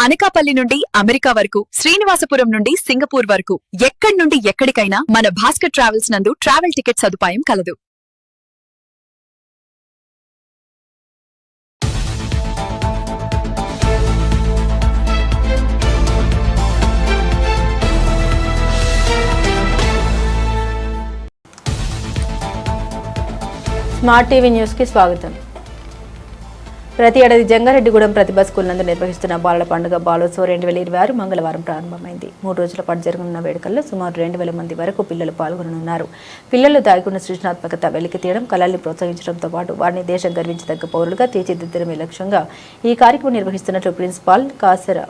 అనకాపల్లి నుండి అమెరికా వరకు, శ్రీనివాసపురం నుండి సింగపూర్ వరకు, ఎక్కడి నుండి ఎక్కడికైనా మన భాస్కర్ ట్రావెల్స్ నందు ట్రావెల్ టికెట్ సదుపాయం కలదు. స్మార్ట్ టీవీ న్యూస్కి స్వాగతం. ప్రతి ఏడాది జంగారెడ్డిగూడెం ప్రతిభా స్కూల్ నందు నిర్వహిస్తున్న బాలల పండుగ బాలోత్సవం 2026 మంగళవారం ప్రారంభమైంది. 3 రోజుల పాటు జరగనున్న వేడుకల్లో సుమారు 2000 మంది వరకు పిల్లలు పాల్గొననున్నారు. పిల్లలు దాగున్న సృజనాత్మకత వెలికి తీయడం, కళల్ని ప్రోత్సహించడంతో పాటు వారిని దేశం గర్వించదగ్గ పౌరులుగా తీర్చిదిద్దడమే లక్ష్యంగా ఈ కార్యక్రమం నిర్వహిస్తున్నట్లు ప్రిన్సిపాల్ కాసర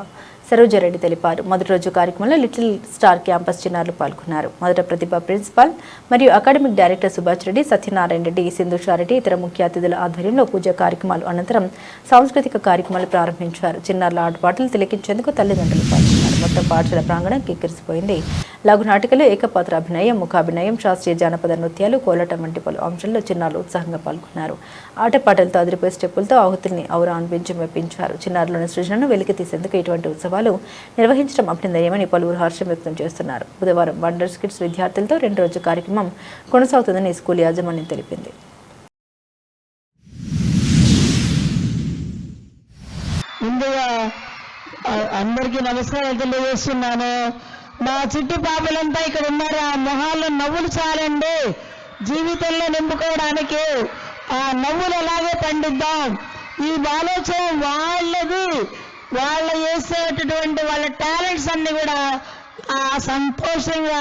సరోజారెడ్డి తెలిపారు. మొదటి రోజు కార్యక్రమంలో లిటిల్ స్టార్ క్యాంపస్ చిన్నారులు పాల్గొన్నారు. మొదట ప్రతిభ ప్రిన్సిపాల్ మరియు అకాడమిక్ డైరెక్టర్ సుభాష్ రెడ్డి, సత్యనారాయణ రెడ్డి, సింధుషారెడ్డి ఇతర ముఖ్య అతిథుల ఆధ్వర్యంలో పూజా కార్యక్రమాలు అనంతరం సాంస్కృతిక కార్యక్రమాలు ప్రారంభించారు. చిన్నారుల ఆటపాటలు తిలకించేందుకు తల్లిదండ్రులు పాల్గొన్నారు. మొత్తం పాఠశాల ప్రాంగణం కిక్కిరిసిపోయింది. లఘు నాటికలు, ఏకపాత్ర అభినయం, ముఖాభినయం, శాస్త్రీయ జానపద నృత్యాలు, కోలాటం వంటి పలు అంశాల్లో చిన్నారులు ఉత్సాహంగా పాల్గొన్నారు. ఆటపాటలతో అదిరిపోయే స్టెప్పులతో ఆహుతుల్ని ఔరా అనిపించి మెప్పించారు. చిన్నారులోని సృజనను వెలికి తీసేందుకు ఇటువంటి ఉత్సవాలు నిర్వహించడం అభినందనీయమని పలువురు హర్షం వ్యక్తం చేస్తున్నారు. బుధవారం వండర్స్ కిడ్స్ విద్యార్థులతో 2 రోజు కార్యక్రమం కొనసాగుతుందని స్కూల్ యాజమాన్యం తెలిపింది. ముందుగా అందరికీ నమస్కారం తెలియజేస్తున్నాను. మా చుట్టూ పాపలంతా ఇక్కడ ఉన్నారు. ఆ మొహాల్లో నవ్వులు చాలండి జీవితంలో నింపుకోవడానికి. ఆ నవ్వులు అలాగే పండిద్దాం. ఈ బాలోత్సవం వాళ్ళది, వాళ్ళ చేసేటటువంటి వాళ్ళ టాలెంట్స్ అన్ని కూడా సంతోషంగా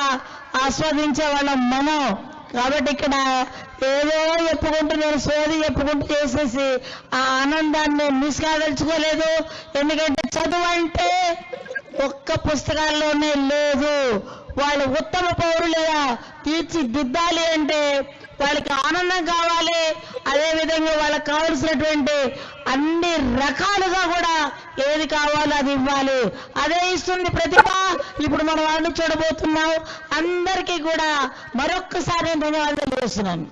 ఆస్వాదించే వాళ్ళం మనం. కాబట్టి ఇక్కడ ఏదో చెప్పుకుంటూ నేను సోది చెప్పుకుంటూ చేసేసి ఆ ఆనందాన్ని మిస్ కాదలుచుకోలేదు. ఎందుకంటే చదువు అంటే ఒక్క పుస్తకాల్లోనే లేదు. వాళ్ళు ఉత్తమ పౌరులుగా తీర్చిదిద్దాలి అంటే వాళ్ళకి ఆనందం కావాలి. అదేవిధంగా వాళ్ళకి కావలసినటువంటి అన్ని రకాలుగా కూడా ఏది కావాలో అది ఇవ్వాలి. అదే ఇస్తుంది ప్రతిభ. ఇప్పుడు మనం వాళ్ళని చూడబోతున్నాం. అందరికీ కూడా మరొక్కసారి ధన్యవాదాలు చేస్తున్నాను.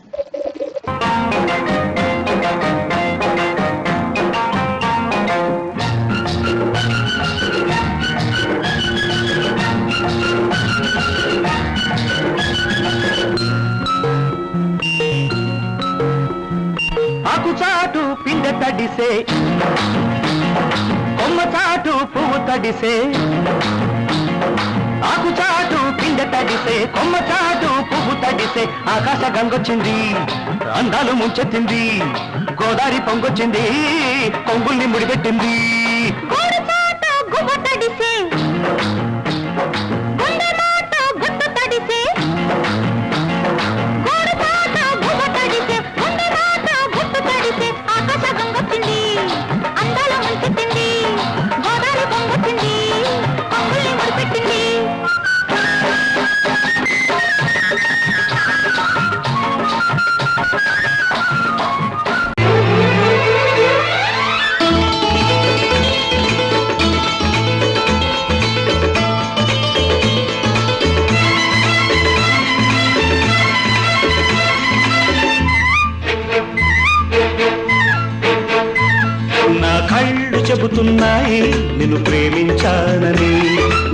ఆకుచాటు పిండ తడిసే, కొమ్మ చాటు పువ్వు తడిసే. ఆకుచాటు పిండ తడిసే, కొమ్మ చాటు పువ్వు తడిసే. ఆకాశ గంగొచ్చింది, అందాలు ముంచెత్తింది. గోదావరి పొంగొచ్చింది, కొంగుల్ని ముడిపెట్టింది. చెబుతున్నాయి నిన్ను ప్రేమించానని,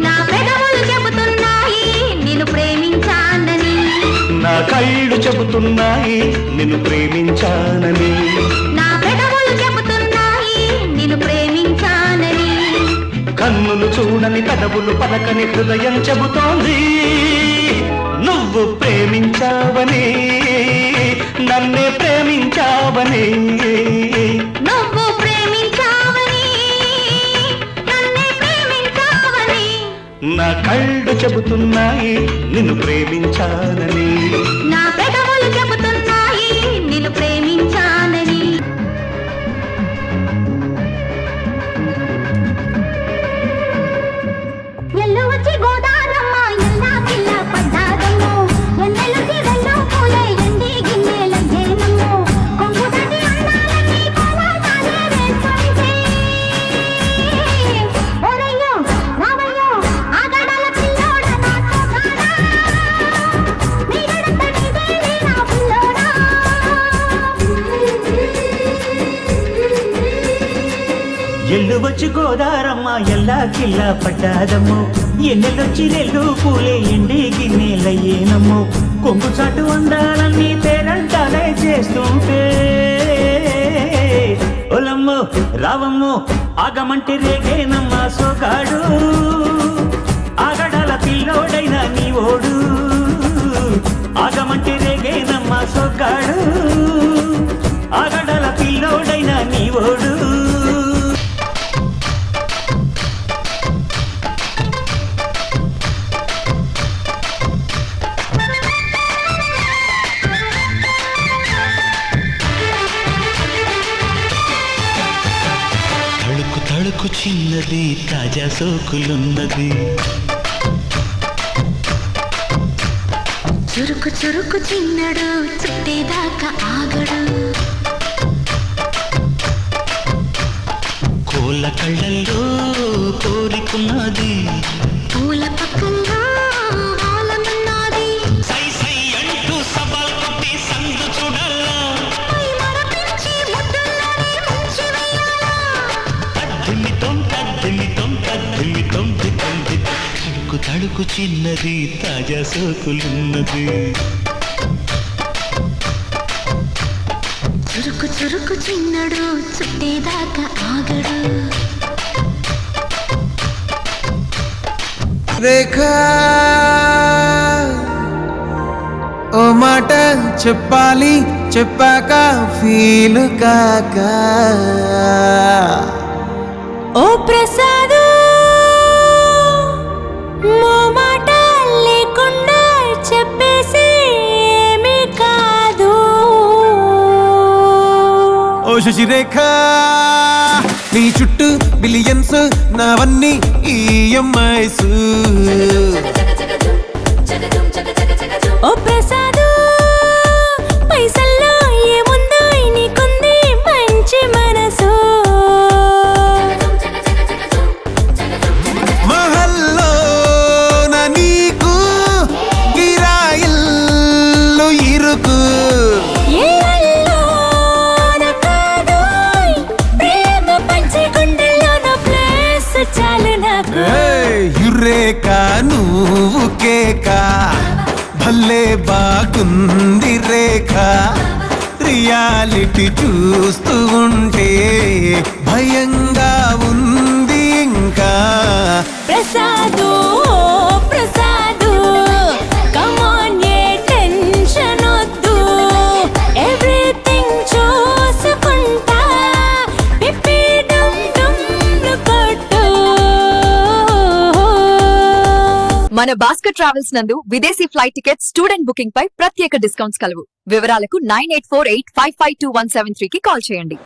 నా పెదవులు చెబుతున్నాయి నిన్ను ప్రేమించానని, నా కళ్ళు చెబుతున్నాయి నిన్ను ప్రేమించానని, నా పెదవులు చెబుతున్నాయి నిన్ను ప్రేమించానని. కన్నులు చూడని పెదవులు పలకని హృదయం చెబుతోంది నువ్వు ప్రేమించావని, నన్నే ప్రేమించావని. నువ్వు ప్రేమించావని, నన్నే ప్రేమించావని. నా కళ్ళు చెబుతున్నాయి నిన్ను ప్రేమించానని, నా పెదవులు చెబుతున్నాయి నిన్ను ప్రేమించానని. ఎల్లు వచ్చి గోదారమ్మ ఎల్లా పిల్ల పడ్డాదమ్ము, ఎన్నెలుకి వెళ్ళో పూలే ఎండి గిన్నెలయ్యేనమ్ము. కొంగు దాటి అందాలన్నీ కోలాటాలే వేస్తుంటే, ఓరయ్యో రావయ్యో ఆగడాల పిల్లోడ నాతో కాడా, నీడడంత నీదే వచ్చి గోదారమ్మ ఎల్లా కిల్లా పడ్డాదమ్మో ఎన్నెలొచ్చి రెల్లు పూలే ఎండి గిన్నెలయ్యేనమ్మో కొంగు చాటు అందాలన్నీ పేరంటాలే చేస్తుంటే ఒలమ్మో రావమ్మో ఆగమంటే రేగేనమ్మ సోగాడు ఆగడాల పిల్లోడైన నీ ఓడు ఆగమంటే రేగేనమ్మ సోగాడు ఆగడాల పిల్లోడైన నీ ఓడు తళుకు తళుకు చిన్నది తాజా సోకులున్నది చురుకు చురుకు చిన్నడు చుట్టేదాకా ఆగడు కోళ్ళ కళ్ళల్లో కోరికున్నది పూల పక్కల్లో ఆలమన్నది సై సై అంటూ సవాల్ కొట్టి సందు చూడాలా పై మరపించి ముద్దుల్లోనే ముంచి వేయాలా తద్దిమితం తద్దిమితం తద్దిమితం దిక్కంది తడుకు తడుకు చిన్నది తాజా సోకులున్నది చురుకు చురుకు చిన్నడు చుట్టేదాకా ఆగడు రేఖా ఓ మాట చెప్పాలి చెప్పాక ఫీల్ కాక ఓ ప్రసాదు మో మాట లేకుండా చెప్పేసి ఏమీ కాదు ఓ శశిరేఖ నీ చుట్టూ బిలియన్స్ నావన్నీ ఈఎంఐస్ ఓ ప్రసాదు పైసల్లో ఏముందో నీకుంది మంచి మనసు మహల్లో నా నీకు గిరాయిల్లు ఇరుకు ఏళ్ళల్లో నా కాదోయ్ ప్రేమ పంచి గుండెల్లో ప్లేస్ చాలు నాకు యురేక నువ్వు కేక భలే బాగుంది రేఖ రియాలిటీ చూస్తూ ఉంటే భయంగా ఉంది ఇంకా ప్రసాదు ప్రసాదు కమాన్ ఏ టెన్షన్ వద్దు ఎవ్రీథింగ్ చూసుకుంటా పిప్పి డుమ్ డుమ్ కొట్టు మన భాస్కర్ ట్రావెల్స్ నందు విదేశీ ఫ్లైట్ టికెట్స్ స్టూడెంట్ బుకింగ్ పై ప్రత్యేక డిస్కౌంట్స్ కలవు. వివరాలకు 9848552173 కి కాల్ చేయండి.